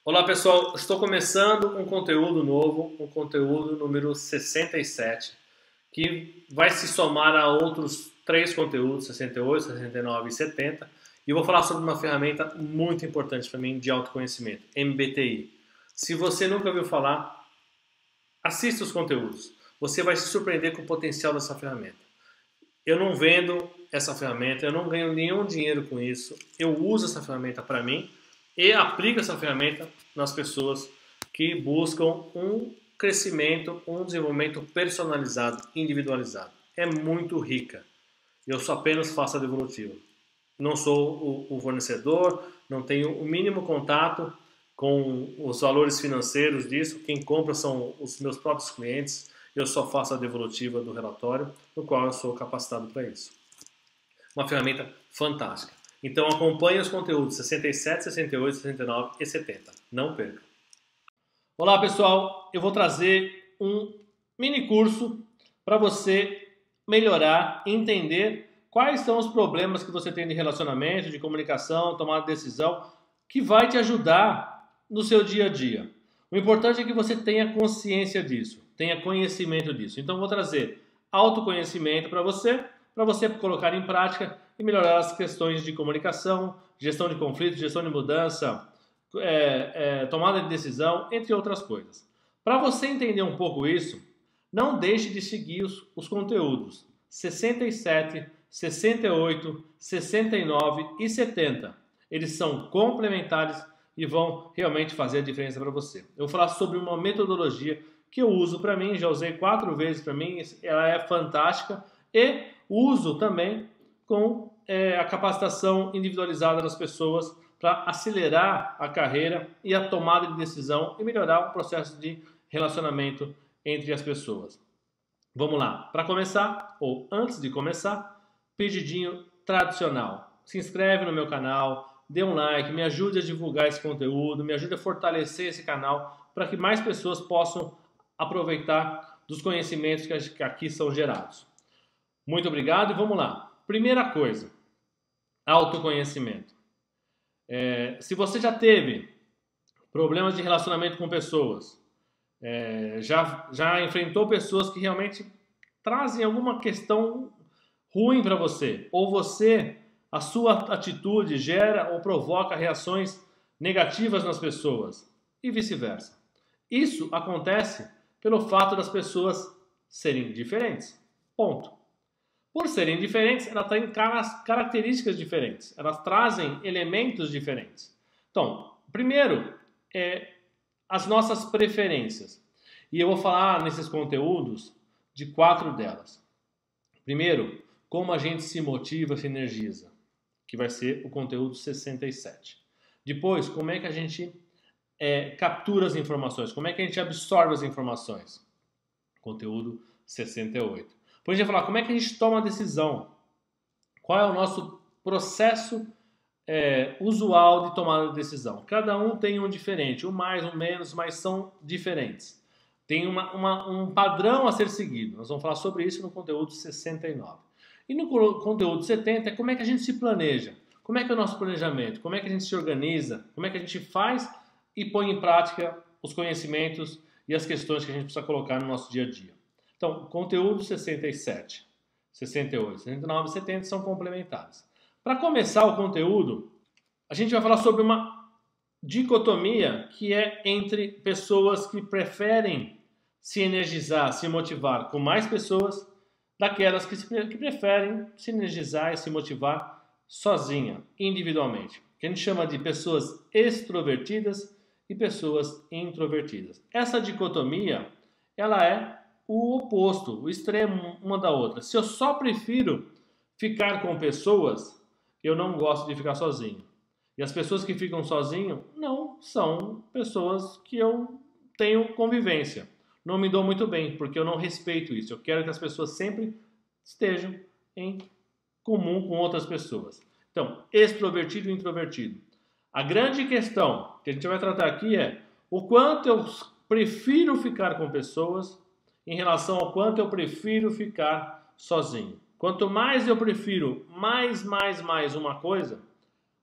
Olá pessoal, estou começando um conteúdo novo, um conteúdo número 67, que vai se somar a outros 3 conteúdos, 68, 69 e 70, e eu vou falar sobre uma ferramenta muito importante para mim de autoconhecimento, MBTI. Se você nunca ouviu falar, assista os conteúdos, você vai se surpreender com o potencial dessa ferramenta. Eu não vendo essa ferramenta, eu não ganho nenhum dinheiro com isso, eu uso essa ferramenta para mim, e aplica essa ferramenta nas pessoas que buscam um crescimento, um desenvolvimento personalizado, individualizado. É muito rica. Eu só apenas faço a devolutiva. Não sou o fornecedor, não tenho o mínimo contato com os valores financeiros disso. Quem compra são os meus próprios clientes. Eu só faço a devolutiva do relatório, no qual eu sou capacitado para isso. Uma ferramenta fantástica. Então acompanhe os conteúdos 67, 68, 69 e 70. Não perca. Olá pessoal, eu vou trazer um mini curso para você melhorar, entender quais são os problemas que você tem de relacionamento, de comunicação, tomada de decisão, que vai te ajudar no seu dia a dia. O importante é que você tenha consciência disso, tenha conhecimento disso. Então eu vou trazer autoconhecimento para você colocar em prática e melhorar as questões de comunicação, gestão de conflitos, gestão de mudança, tomada de decisão, entre outras coisas. Para você entender um pouco isso, não deixe de seguir os conteúdos 67, 68, 69 e 70. Eles são complementares e vão realmente fazer a diferença para você. Eu vou falar sobre uma metodologia que eu uso para mim, já usei 4 vezes para mim, ela é fantástica e uso também com a capacitação individualizada das pessoas para acelerar a carreira e a tomada de decisão e melhorar o processo de relacionamento entre as pessoas. Vamos lá, para começar, ou antes de começar, pedidinho tradicional. Se inscreve no meu canal, dê um like, me ajude a divulgar esse conteúdo, me ajude a fortalecer esse canal para que mais pessoas possam aproveitar dos conhecimentos que aqui são gerados. Muito obrigado e vamos lá. Primeira coisa, autoconhecimento. Se você já teve problemas de relacionamento com pessoas, já enfrentou pessoas que realmente trazem alguma questão ruim para você, ou a sua atitude gera ou provoca reações negativas nas pessoas, e vice-versa. Isso acontece pelo fato das pessoas serem diferentes. Ponto. Por serem diferentes, elas têm características diferentes, elas trazem elementos diferentes. Então, primeiro, as nossas preferências. E eu vou falar nesses conteúdos de 4 delas. Primeiro, como a gente se motiva, se energiza, que vai ser o conteúdo 67. Depois, como é que a gente captura as informações, como é que a gente absorve as informações, conteúdo 68. Depois a gente vai falar como é que a gente toma a decisão, qual é o nosso processo usual de tomada de decisão. Cada um tem um diferente, um mais, um menos, mas são diferentes. Tem um padrão a ser seguido. Nós vamos falar sobre isso no conteúdo 69. E no conteúdo 70 é como é que a gente se planeja, como é que é o nosso planejamento, como é que a gente se organiza, como é que a gente faz e põe em prática os conhecimentos e as questões que a gente precisa colocar no nosso dia a dia. Então, conteúdo 67, 68, 69 e 70 são complementares. Para começar o conteúdo, a gente vai falar sobre uma dicotomia que é entre pessoas que preferem se energizar, se motivar com mais pessoas, daquelas que preferem se energizar e se motivar sozinha, individualmente. Que a gente chama de pessoas extrovertidas e pessoas introvertidas. Essa dicotomia, ela é o oposto, o extremo uma da outra. Se eu só prefiro ficar com pessoas, eu não gosto de ficar sozinho. E as pessoas que ficam sozinho não são pessoas que eu tenho convivência. Não me dou muito bem, porque eu não respeito isso. Eu quero que as pessoas sempre estejam em comum com outras pessoas. Então, extrovertido e introvertido. A grande questão que a gente vai tratar aqui é o quanto eu prefiro ficar com pessoas em relação ao quanto eu prefiro ficar sozinho. Quanto mais eu prefiro mais uma coisa,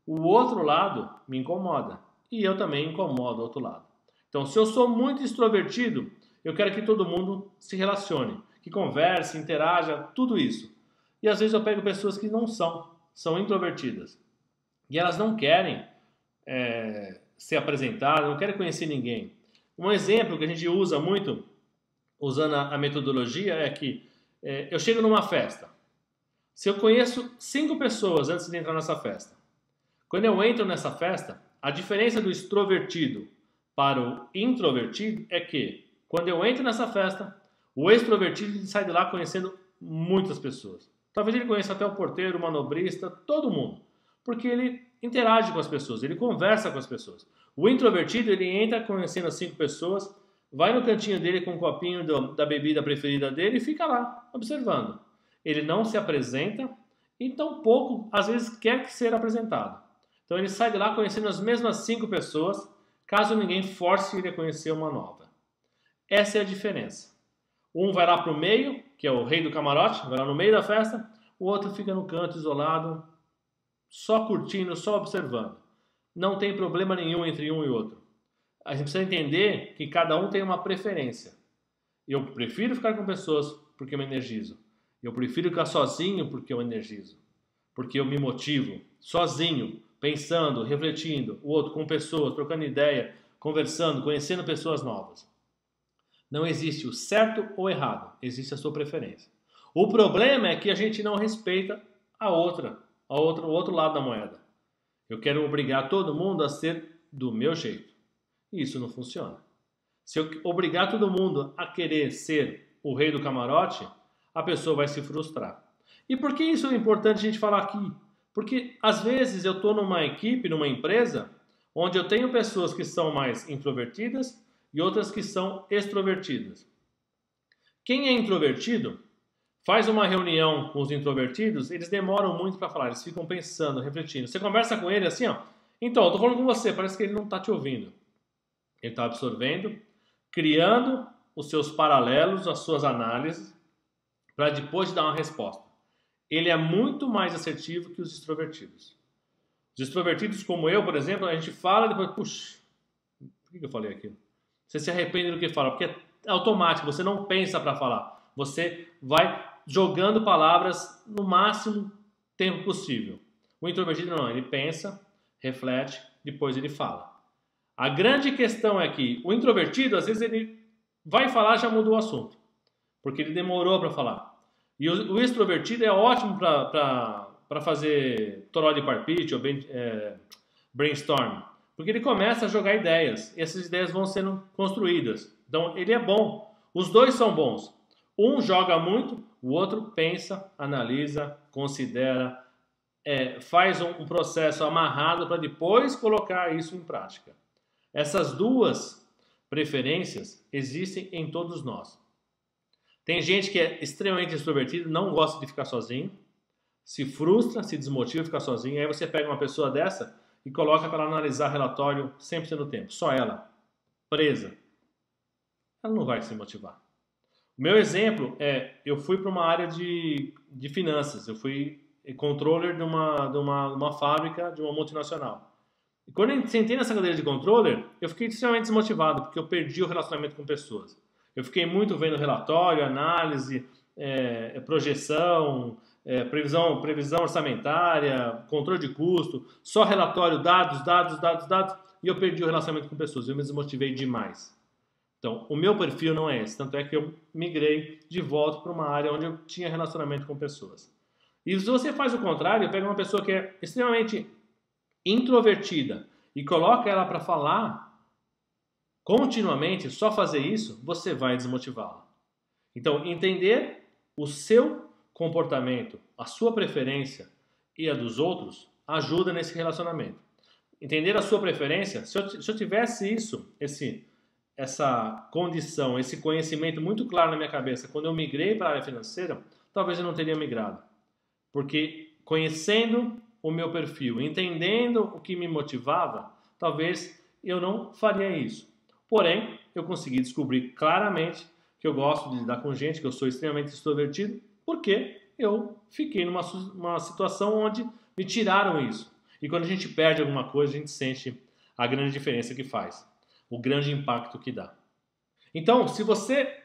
o outro lado me incomoda. e eu também incomodo o outro lado. Então, se eu sou muito extrovertido, eu quero que todo mundo se relacione, que converse, interaja, tudo isso. E às vezes eu pego pessoas que não são introvertidas. E elas não querem ser apresentadas, não querem conhecer ninguém. Um exemplo que a gente usa muito, usando a metodologia, é que eu chego numa festa. Se eu conheço 5 pessoas antes de entrar nessa festa, quando eu entro nessa festa, a diferença do extrovertido para o introvertido é que, quando eu entro nessa festa, o extrovertido sai de lá conhecendo muitas pessoas. Talvez ele conheça até o porteiro, o manobrista, todo mundo. Porque ele interage com as pessoas, ele conversa com as pessoas. O introvertido, ele entra conhecendo as 5 pessoas, vai no cantinho dele com um copinho da bebida preferida dele e fica lá, observando. Ele não se apresenta e tampouco, às vezes, quer ser apresentado. Então ele sai de lá conhecendo as mesmas 5 pessoas, caso ninguém force ele a conhecer uma nova. Essa é a diferença. Um vai lá para o meio, que é o rei do camarote, vai lá no meio da festa, o outro fica no canto isolado, só curtindo, só observando. Não tem problema nenhum entre um e outro. A gente precisa entender que cada um tem uma preferência. Eu prefiro ficar com pessoas porque eu me energizo. Eu prefiro ficar sozinho porque eu energizo. Porque eu me motivo, sozinho, pensando, refletindo, o outro com pessoas, trocando ideia, conversando, conhecendo pessoas novas. Não existe o certo ou errado, existe a sua preferência. O problema é que a gente não respeita o outro lado da moeda. Eu quero obrigar todo mundo a ser do meu jeito. E isso não funciona. Se eu obrigar todo mundo a querer ser o rei do camarote, a pessoa vai se frustrar. E por que isso é importante a gente falar aqui? Porque às vezes eu estou numa equipe, numa empresa, onde eu tenho pessoas que são mais introvertidas e outras que são extrovertidas. Quem é introvertido faz uma reunião com os introvertidos, eles demoram muito para falar, eles ficam pensando, refletindo. Você conversa com ele assim, ó, então, eu estou falando com você, parece que ele não está te ouvindo. Ele está absorvendo, criando os seus paralelos, as suas análises, para depois dar uma resposta. Ele é muito mais assertivo que os extrovertidos. Os extrovertidos, como eu, por exemplo, a gente fala e depois, puxa, por que eu falei aquilo? Você se arrepende do que fala, porque é automático, você não pensa para falar. Você vai jogando palavras no máximo tempo possível. O introvertido não, ele pensa, reflete, depois ele fala. A grande questão é que o introvertido, às vezes, ele vai falar e já mudou o assunto, porque ele demorou para falar. E o extrovertido é ótimo para fazer toró de parpite ou brainstorm, porque ele começa a jogar ideias, e essas ideias vão sendo construídas. Então, ele é bom. Os dois são bons. Um joga muito, o outro pensa, analisa, considera, faz um processo amarrado para depois colocar isso em prática. Essas duas preferências existem em todos nós. Tem gente que é extremamente extrovertido, não gosta de ficar sozinho, se frustra, se desmotiva ficar sozinho, aí você pega uma pessoa dessa e coloca para analisar relatório 100% do tempo, só ela, presa. Ela não vai se motivar. O meu exemplo eu fui para uma área de finanças, eu fui controller de uma fábrica, de uma multinacional. E quando eu sentei nessa cadeira de controller, eu fiquei extremamente desmotivado, porque eu perdi o relacionamento com pessoas. Eu fiquei muito vendo relatório, análise, projeção, previsão orçamentária, controle de custo, só relatório, dados, e eu perdi o relacionamento com pessoas. Eu me desmotivei demais. Então, o meu perfil não é esse. Tanto é que eu migrei de volta para uma área onde eu tinha relacionamento com pessoas. E se você faz o contrário, pega uma pessoa que é extremamente introvertida e coloca ela para falar continuamente, só fazer isso, você vai desmotivá-la. Então, entender o seu comportamento, a sua preferência e a dos outros ajuda nesse relacionamento. Entender a sua preferência, se eu tivesse essa condição, esse conhecimento muito claro na minha cabeça quando eu migrei para a área financeira, talvez eu não teria migrado. Porque conhecendo o meu perfil, entendendo o que me motivava, talvez eu não faria isso. Porém, eu consegui descobrir claramente que eu gosto de lidar com gente, que eu sou extremamente extrovertido, porque eu fiquei numa situação onde me tiraram isso. E quando a gente perde alguma coisa, a gente sente a grande diferença que faz, o grande impacto que dá. Então, se você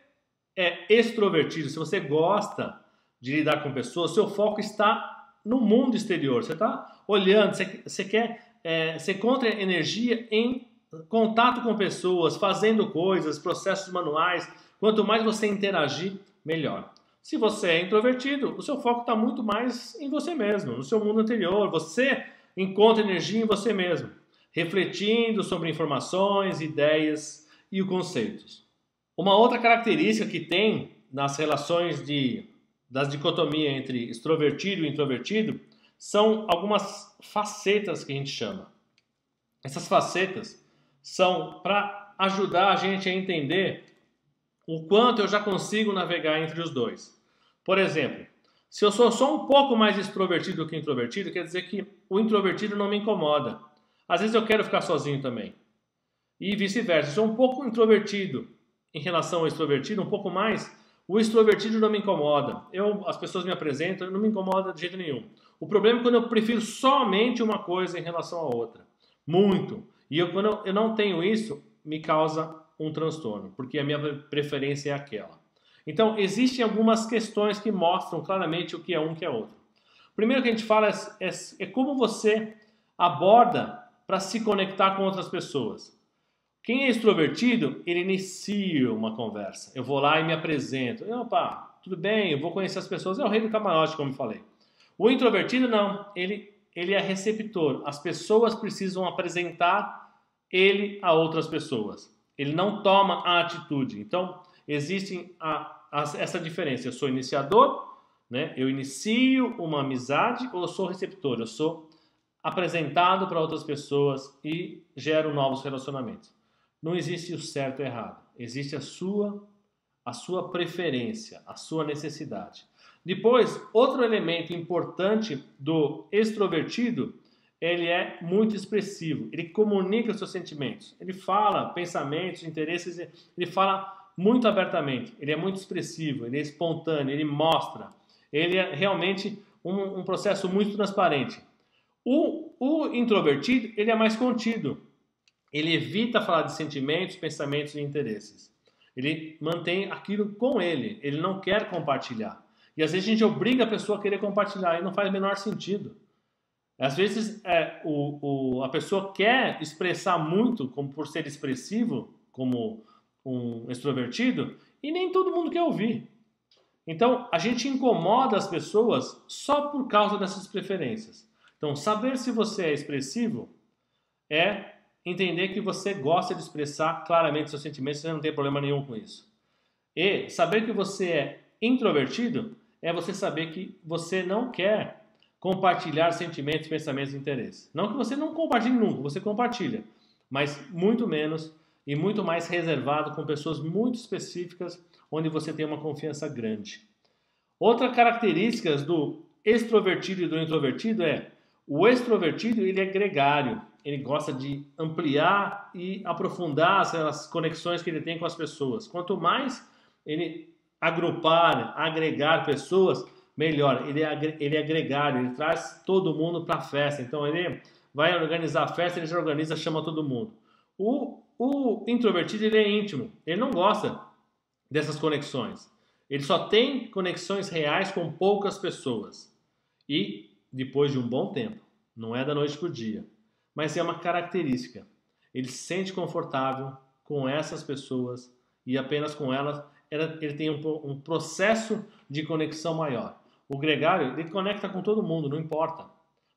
é extrovertido, se você gosta de lidar com pessoas, seu foco está no mundo exterior. Você está olhando, você encontra energia em contato com pessoas, fazendo coisas, processos manuais. Quanto mais você interagir, melhor. Se você é introvertido, o seu foco está muito mais em você mesmo, no seu mundo interior. Você encontra energia em você mesmo, refletindo sobre informações, ideias e conceitos. Uma outra característica que tem nas relações das dicotomias entre extrovertido e introvertido são algumas facetas que a gente chama. Essas facetas são para ajudar a gente a entender o quanto eu já consigo navegar entre os dois. Por exemplo, se eu sou só um pouco mais extrovertido do que introvertido, quer dizer que o introvertido não me incomoda. Às vezes eu quero ficar sozinho também. E vice-versa. Se eu sou um pouco introvertido em relação ao extrovertido, um pouco mais, o extrovertido não me incomoda. As pessoas me apresentam, não me incomoda de jeito nenhum. O problema é quando eu prefiro somente uma coisa em relação à outra. Muito. E quando eu não tenho isso, me causa um transtorno, porque a minha preferência é aquela. Então, existem algumas questões que mostram claramente o que é um e o que é outro. Primeiro que a gente fala é como você aborda para se conectar com outras pessoas. Quem é extrovertido, ele inicia uma conversa. Eu vou lá e me apresento. Opa, tudo bem, eu vou conhecer as pessoas. É o rei do camarote, como eu falei. O introvertido, não. Ele é receptor. As pessoas precisam apresentar ele a outras pessoas. Ele não toma a atitude. Então, existe essa diferença. Eu sou iniciador, né? Eu inicio uma amizade, ou eu sou receptor. Eu sou apresentado para outras pessoas e gero novos relacionamentos. Não existe o certo e o errado. Existe a sua preferência, a sua necessidade. Depois, outro elemento importante do extrovertido, ele é muito expressivo. Ele comunica os seus sentimentos. Ele fala pensamentos, interesses, ele fala muito abertamente. Ele é muito expressivo, ele é espontâneo, ele mostra. Ele é realmente um processo muito transparente. O introvertido, ele é mais contido. Ele evita falar de sentimentos, pensamentos e interesses. Ele mantém aquilo com ele. Ele não quer compartilhar. E às vezes a gente obriga a pessoa a querer compartilhar e não faz o menor sentido. Às vezes a pessoa quer expressar muito, como por ser expressivo, como um extrovertido, e nem todo mundo quer ouvir. Então a gente incomoda as pessoas só por causa dessas preferências. Então saber se você é expressivo é entender que você gosta de expressar claramente seus sentimentos, você não tem problema nenhum com isso. E saber que você é introvertido é você saber que você não quer compartilhar sentimentos, pensamentos e interesses. Não que você não compartilhe nunca, você compartilha, mas muito menos e muito mais reservado com pessoas muito específicas, onde você tem uma confiança grande. Outra característica do extrovertido e do introvertido é o extrovertido, ele é gregário. Ele gosta de ampliar e aprofundar as conexões que ele tem com as pessoas. Quanto mais ele agrupar, agregar pessoas, melhor. Ele é gregário, ele traz todo mundo para a festa. Então ele vai organizar a festa, ele já organiza, chama todo mundo. O introvertido, ele é íntimo. Ele não gosta dessas conexões. Ele só tem conexões reais com poucas pessoas. E depois de um bom tempo. Não é da noite para o dia. Mas é uma característica. Ele se sente confortável com essas pessoas e apenas com elas ele tem um processo de conexão maior. O gregário, ele conecta com todo mundo, não importa.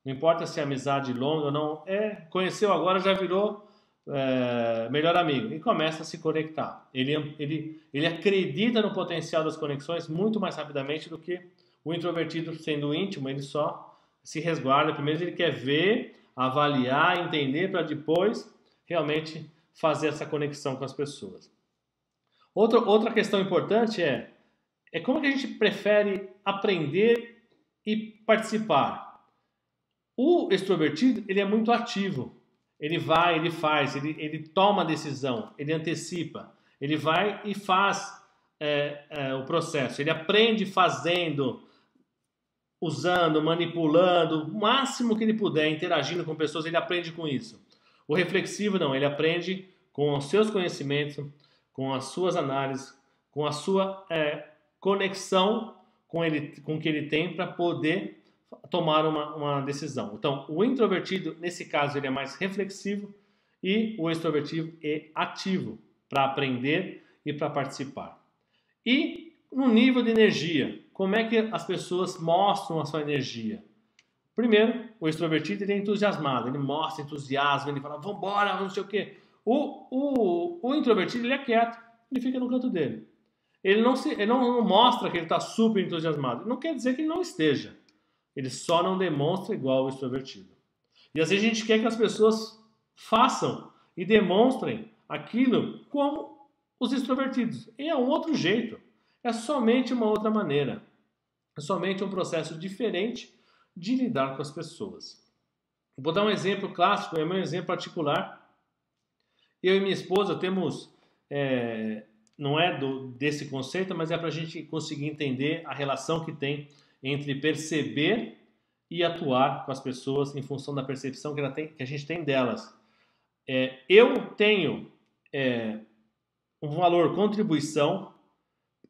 Não importa se é amizade longa ou não. Conheceu agora, já virou melhor amigo. E começa a se conectar. Ele acredita no potencial das conexões muito mais rapidamente do que o introvertido, sendo íntimo, ele só se resguarda. Primeiro ele quer ver, avaliar, entender, para depois realmente fazer essa conexão com as pessoas. Outra questão importante é como que a gente prefere aprender e participar. O extrovertido, ele é muito ativo. Ele vai, ele faz, ele toma a decisão, ele antecipa. Ele vai e faz o processo. Ele aprende fazendo, usando, manipulando, o máximo que ele puder, interagindo com pessoas, ele aprende com isso. O reflexivo não, ele aprende com os seus conhecimentos, com as suas análises, com a sua conexão com o que ele tem para poder tomar uma decisão. Então, o introvertido, nesse caso, ele é mais reflexivo e o extrovertido é ativo para aprender e para participar. E no nível de energia, como é que as pessoas mostram a sua energia? Primeiro, o extrovertido ele é entusiasmado, ele mostra entusiasmo, ele fala, vambora, não sei o quê. O introvertido ele é quieto, ele fica no canto dele. Ele não mostra que ele está super entusiasmado. Não quer dizer que ele não esteja. Ele só não demonstra igual o extrovertido. E às vezes a gente quer que as pessoas façam e demonstrem aquilo como os extrovertidos. E é um outro jeito. É somente uma outra maneira. É somente um processo diferente de lidar com as pessoas. Vou dar um exemplo clássico, é meu exemplo particular. Eu e minha esposa temos, não é desse conceito, mas é para a gente conseguir entender a relação que tem entre perceber e atuar com as pessoas em função da percepção que a gente tem delas. Eu tenho um valor contribuição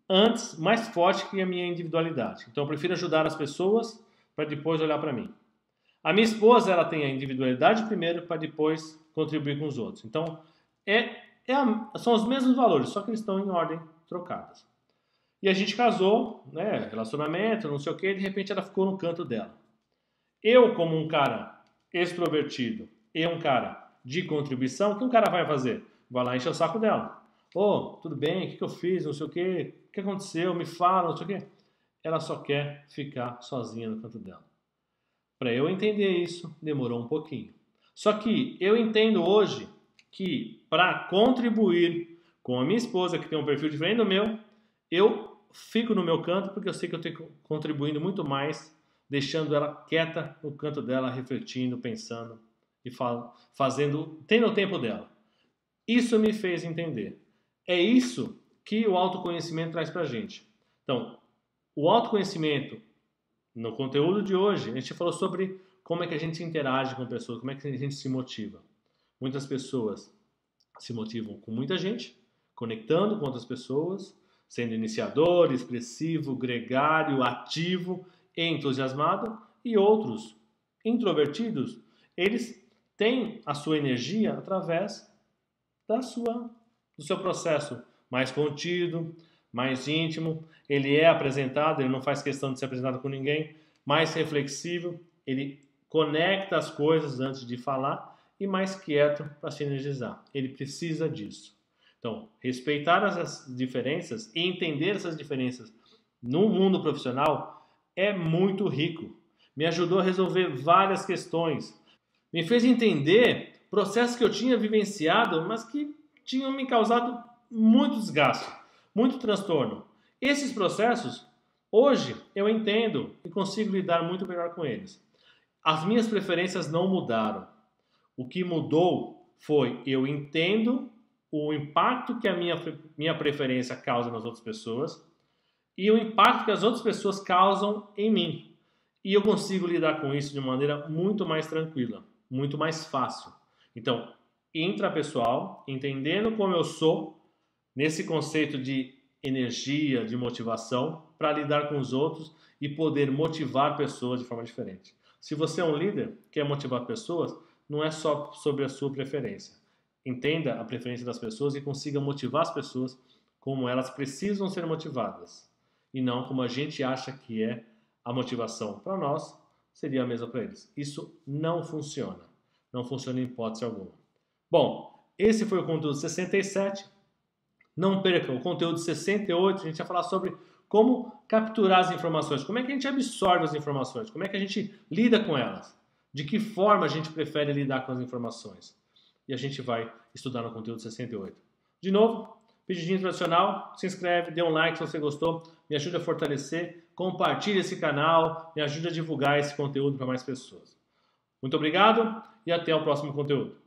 antes mais forte que a minha individualidade. Então eu prefiro ajudar as pessoas para depois olhar para mim. A minha esposa ela tem a individualidade primeiro para depois contribuir com os outros. Então são os mesmos valores, só que eles estão em ordem trocadas. E a gente casou, né, relacionamento, não sei o que, e de repente ela ficou no canto dela. Eu, como um cara extrovertido e um cara de contribuição, o que um cara vai fazer? Vai lá encher o saco dela. Tudo bem, o que eu fiz, não sei o que aconteceu, me fala, não sei o que. Ela só quer ficar sozinha no canto dela. Para eu entender isso, demorou um pouquinho. Só que eu entendo hoje que para contribuir com a minha esposa, que tem um perfil diferente do meu, eu fico no meu canto porque eu sei que eu estou contribuindo muito mais, deixando ela quieta no canto dela, refletindo, pensando e tendo o tempo dela. Isso me fez entender. É isso que o autoconhecimento traz para a gente. Então, o autoconhecimento, no conteúdo de hoje, a gente falou sobre como é que a gente interage com pessoas, como é que a gente se motiva. Muitas pessoas se motivam com muita gente, conectando com outras pessoas, sendo iniciador, expressivo, gregário, ativo e entusiasmado, e outros introvertidos, eles têm a sua energia através do seu processo mais contido, mais íntimo, ele é apresentado, ele não faz questão de ser apresentado com ninguém, mais reflexivo, ele conecta as coisas antes de falar e mais quieto para se energizar. Ele precisa disso. Então, respeitar essas diferenças e entender essas diferenças no mundo profissional é muito rico. Me ajudou a resolver várias questões. Me fez entender processos que eu tinha vivenciado, mas que tinham me causado muito desgaste, muito transtorno. Esses processos, hoje, eu entendo e consigo lidar muito melhor com eles. As minhas preferências não mudaram. O que mudou foi eu entendo o impacto que a minha preferência causa nas outras pessoas e o impacto que as outras pessoas causam em mim. E eu consigo lidar com isso de uma maneira muito mais tranquila, muito mais fácil. Então, intrapessoal, entendendo como eu sou, nesse conceito de energia, de motivação, para lidar com os outros e poder motivar pessoas de forma diferente. Se você é um líder, quer motivar pessoas, não é só sobre a sua preferência. Entenda a preferência das pessoas e consiga motivar as pessoas como elas precisam ser motivadas. E não como a gente acha que é a motivação para nós, seria a mesma para eles. Isso não funciona. Não funciona em hipótese alguma. Bom, esse foi o conteúdo 67. Não perca o conteúdo 68. A gente vai falar sobre como capturar as informações, como é que a gente absorve as informações, como é que a gente lida com elas, de que forma a gente prefere lidar com as informações. E a gente vai estudar no conteúdo 68. De novo, pedidinho tradicional, se inscreve, dê um like se você gostou, me ajuda a fortalecer, compartilhe esse canal, me ajuda a divulgar esse conteúdo para mais pessoas. Muito obrigado e até o próximo conteúdo.